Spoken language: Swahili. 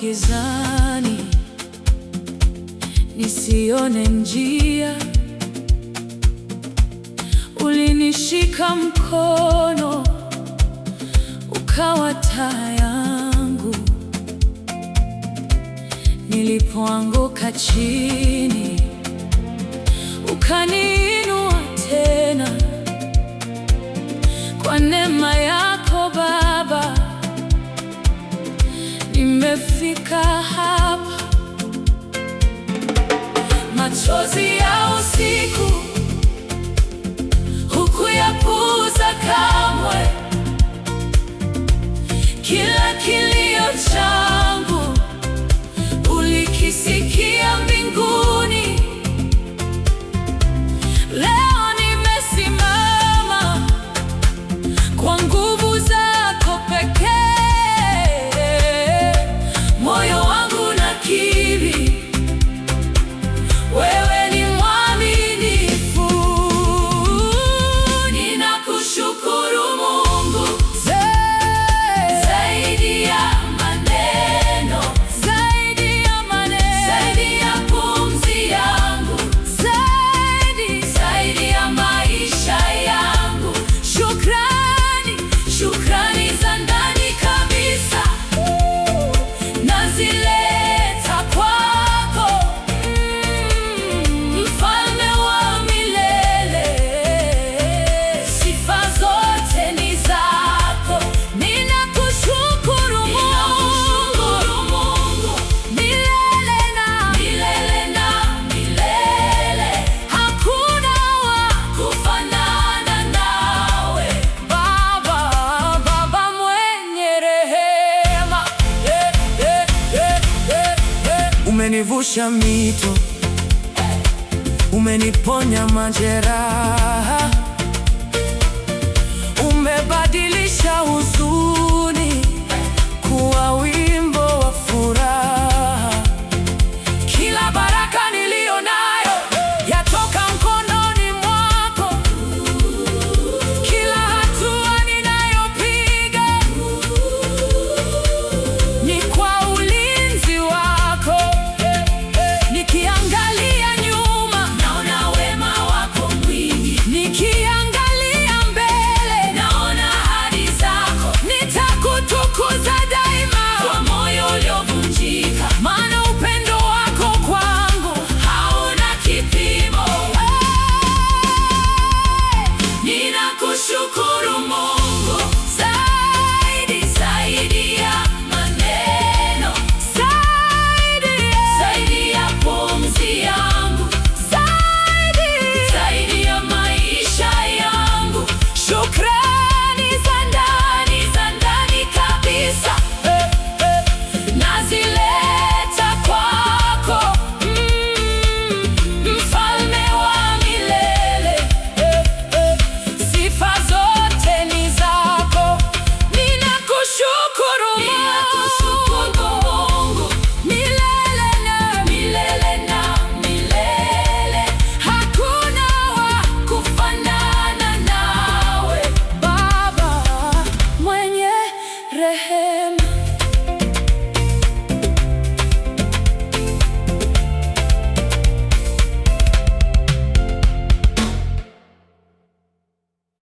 gizani nisione njia, ulinishika mkono ukawa taa yangu. Nilipoanguka chini ukaniinua tena. Kwa neema yako Baba, nimefika hapa. Machozi ya usiku hukuyapuuza kamwe. Kila kilio changu ulikisikia mbinguni. Leo nimesimama kwa nguvu zako pekee. Moyo wangu nakiri, wewe ni mwaminifu. Ninakushukuru Mungu zaidi ya maneno, zaidi ya pumzi yangu, zaidi ya maisha yangu. Shukrani za ndani kabisa nazileta kwako, Mfalme wa milele. Sifa zote ni zako. Ninakushukuru Mungu milele na milele. Hakuna wa kufanana nawe, Baba mwenye rehema. Umenivusha mito, umeniponya majeraha, umebadilisha huzuni kuwa wimbo wa furaha. Kila baraka niliyo nayo yatoka mkononi mwako. Kila hatua ninayopiga ni kwa ulinzi wako. Nikiangalia nyuma naona wema wako mwingi, nikiangalia mbele naona ahadi zako. Nitakutukuza daima kwa moyo uliovunjika, maana upendo wako kwangu hauna kipimo. Ninakushukuru Mungu zaidi ya maneno, zaidi ya pumzi yangu, zaidi ya maisha yangu. Shukrani za ndani kabisa nazileta kwako, Mfalme wa milele. Sifa zote ni zako. Ninakushukuru Mungu milele na milele. Hakuna wa kufanana nawe, Baba mwenye rehema.